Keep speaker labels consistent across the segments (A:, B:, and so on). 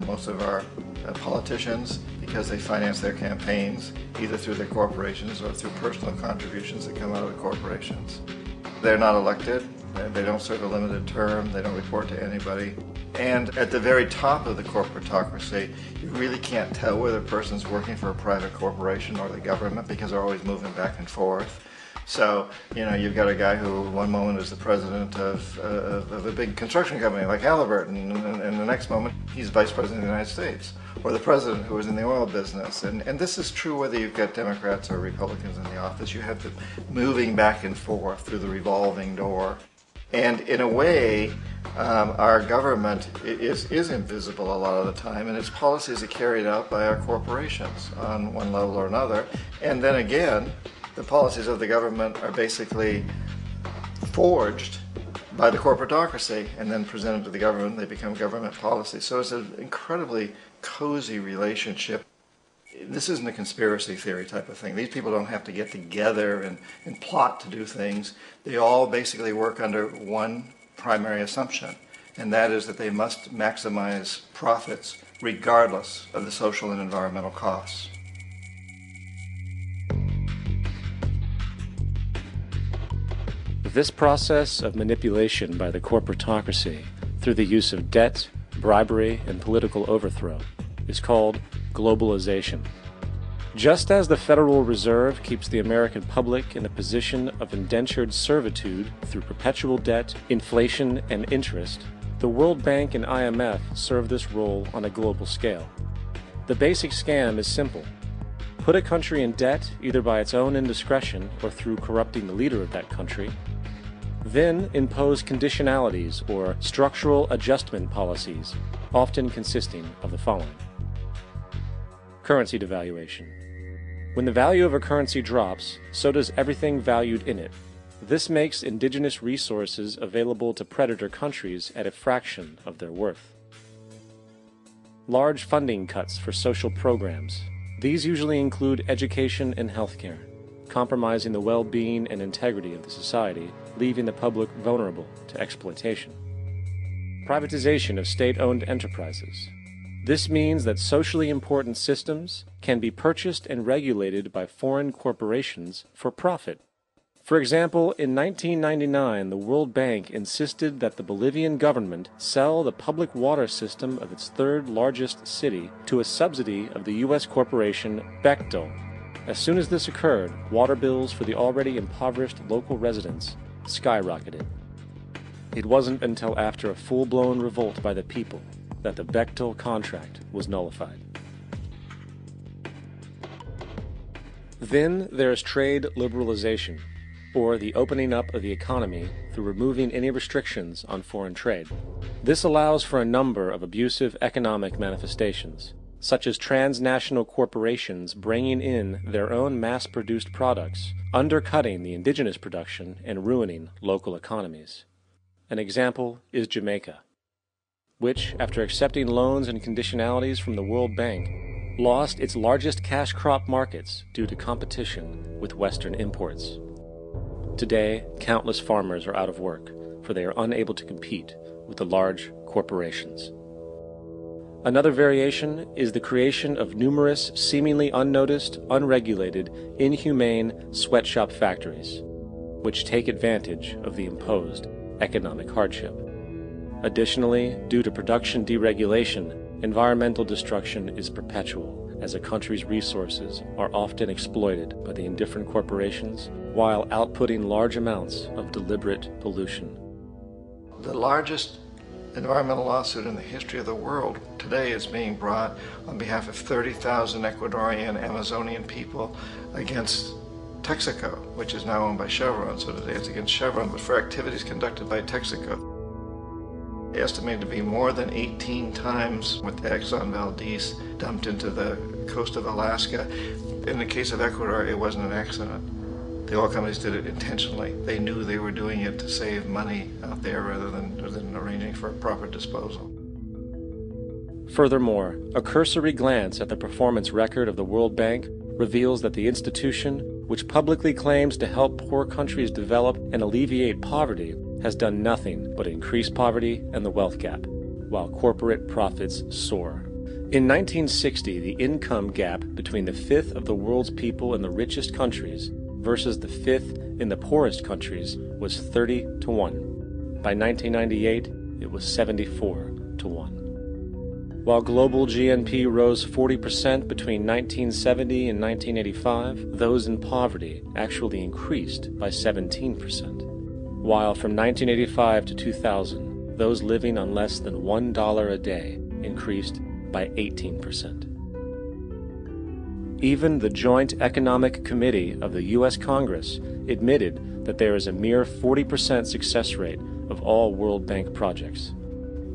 A: most of our politicians because they finance their campaigns either through their corporations or through personal contributions that come out of the corporations. They're not elected, they don't serve a limited term, they don't report to anybody. And at the very top of the corporatocracy, you really can't tell whether a person's working for a private corporation or the government because they're always moving back and forth. So, you've got a guy who one moment is the president of a big construction company like Halliburton, and the next moment he's vice president of the United States, or the president who is in the oil business. And this is true whether you've got Democrats or Republicans in the office. You have them moving back and forth through the revolving door. And in a way, our government is invisible a lot of the time, and its policies are carried out by our corporations on one level or another. And then again, the policies of the government are basically forged by the corporatocracy and then presented to the government. They become government policy. So it's an incredibly cozy relationship. This isn't a conspiracy theory type of thing. These people don't have to get together and plot to do things. They all basically work under one primary assumption, and that is that they must maximize profits regardless of the social and environmental costs.
B: This process of manipulation by the corporatocracy through the use of debt, bribery, and political overthrow is called globalization. Just as the Federal Reserve keeps the American public in a position of indentured servitude through perpetual debt, inflation, and interest, the World Bank and IMF serve this role on a global scale. The basic scam is simple. Put a country in debt either by its own indiscretion or through corrupting the leader of that country, then impose conditionalities or structural adjustment policies, often consisting of the following. Currency devaluation. When the value of a currency drops, so does everything valued in it. This makes indigenous resources available to predator countries at a fraction of their worth. Large funding cuts for social programs. These usually include education and healthcare, compromising the well-being and integrity of the society, leaving the public vulnerable to exploitation. Privatization of state-owned enterprises. This means that socially important systems can be purchased and regulated by foreign corporations for profit. For example, in 1999, the World Bank insisted that the Bolivian government sell the public water system of its third largest city to a subsidy of the U.S. corporation Bechtel. As soon as this occurred, water bills for the already impoverished local residents skyrocketed. It wasn't until after a full-blown revolt by the people that the Bechtel contract was nullified. Then there is trade liberalization, or the opening up of the economy through removing any restrictions on foreign trade. This allows for a number of abusive economic manifestations, such as transnational corporations bringing in their own mass-produced products, undercutting the indigenous production and ruining local economies. An example is Jamaica, which, after accepting loans and conditionalities from the World Bank, lost its largest cash crop markets due to competition with Western imports. Today, countless farmers are out of work, for they are unable to compete with the large corporations. Another variation is the creation of numerous, seemingly unnoticed, unregulated, inhumane sweatshop factories, which take advantage of the imposed economic hardship. Additionally, due to production deregulation, environmental destruction is perpetual, as a country's resources are often exploited by the indifferent corporations while outputting large amounts of deliberate pollution.
A: The largest environmental lawsuit in the history of the world today is being brought on behalf of 30,000 Ecuadorian Amazonian people against Texaco, which is now owned by Chevron. So today it's against Chevron, but for activities conducted by Texaco. Estimated to be more than 18 times what the Exxon Valdez dumped into the coast of Alaska. In the case of Ecuador, it wasn't an accident. The oil companies did it intentionally. They knew they were doing it to save money out there rather than arranging for a proper disposal.
B: Furthermore, a cursory glance at the performance record of the World Bank reveals that the institution, which publicly claims to help poor countries develop and alleviate poverty, has done nothing but increase poverty and the wealth gap, while corporate profits soar. In 1960, the income gap between the fifth of the world's people in the richest countries versus the fifth in the poorest countries was 30 to 1. By 1998, it was 74 to 1. While global GNP rose 40% between 1970 and 1985, those in poverty actually increased by 17%. While from 1985 to 2000, those living on less than $1 a day increased by 18%. Even the Joint Economic Committee of the U.S. Congress admitted that there is a mere 40% success rate of all World Bank projects.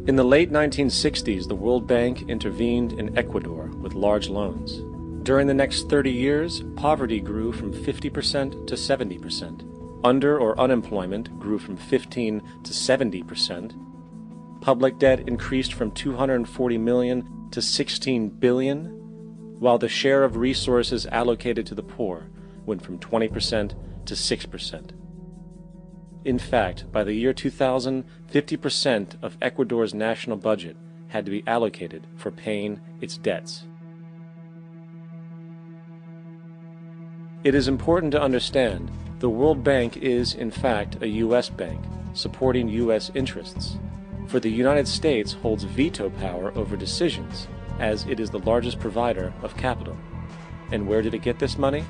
B: In the late 1960s, the World Bank intervened in Ecuador with large loans. During the next 30 years, poverty grew from 50% to 70%. Under or unemployment grew from 15 to 70%. Public debt increased from 240 million to 16 billion, while the share of resources allocated to the poor went from 20% to 6%. In fact, by the year 2000, 50% of Ecuador's national budget had to be allocated for paying its debts. It is important to understand the World Bank is, in fact, a U.S. bank, supporting U.S. interests. For the United States holds veto power over decisions, as it is the largest provider of capital. And where did it get this money?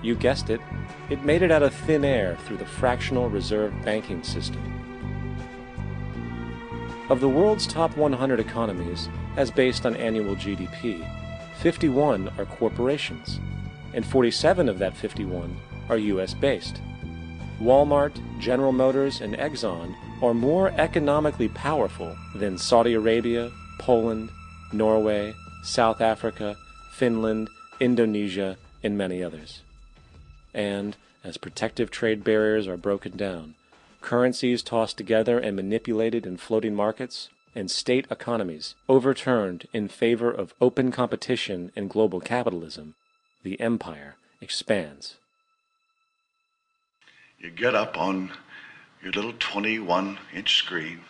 B: You guessed it. It made it out of thin air through the fractional reserve banking system. Of the world's top 100 economies, as based on annual GDP, 51 are corporations, and 47 of that 51 are U.S.-based. Walmart, General Motors, and Exxon are more economically powerful than Saudi Arabia, Poland, Norway, South Africa, Finland, Indonesia, and many others. And, as protective trade barriers are broken down, currencies tossed together and manipulated in floating markets, and state economies overturned in favor of open competition and global capitalism, the empire expands.
C: You get up on your little 21-inch screen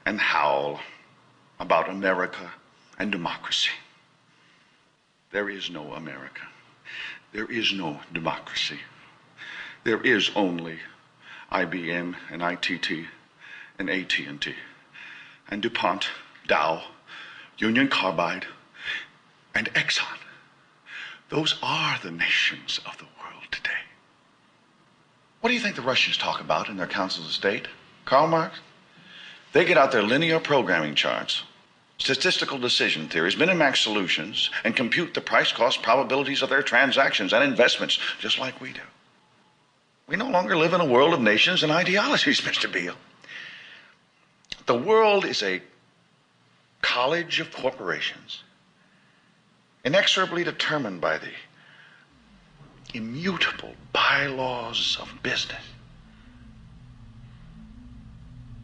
C: and howl about America and democracy. There is no America. There is no democracy. There is only IBM and ITT and AT&T and DuPont, Dow, Union Carbide, and Exxon. Those are the nations of the world today. What do you think the Russians talk about in their councils of state? Karl Marx? They get out their linear programming charts, statistical decision theories, Minimax solutions, and compute the price-cost probabilities of their transactions and investments, just like we do. We no longer live in a world of nations and ideologies, Mr. Beale. The world is a college of corporations, inexorably determined by the immutable bylaws of business.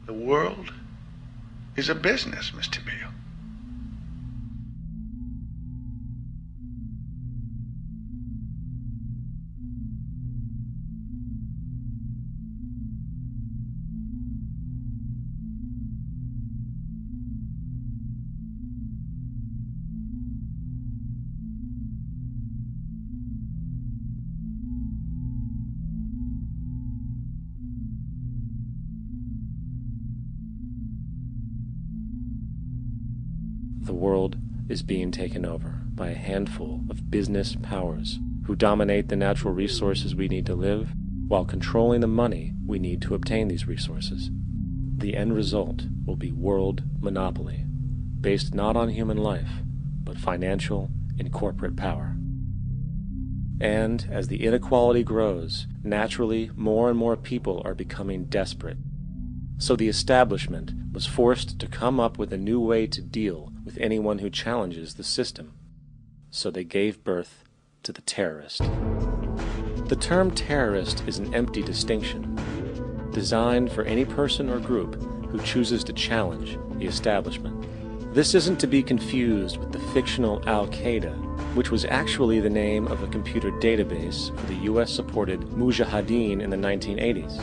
C: The world is a business, Mr. Beale.
B: The world is being taken over by a handful of business powers who dominate the natural resources we need to live while controlling the money we need to obtain these resources. The end result will be world monopoly, based not on human life, but financial and corporate power. And as the inequality grows, naturally more and more people are becoming desperate. So the establishment was forced to come up with a new way to deal with anyone who challenges the system. So they gave birth to the terrorist. The term terrorist is an empty distinction, designed for any person or group who chooses to challenge the establishment. This isn't to be confused with the fictional Al-Qaeda, which was actually the name of a computer database for the US-supported Mujahideen in the 1980s.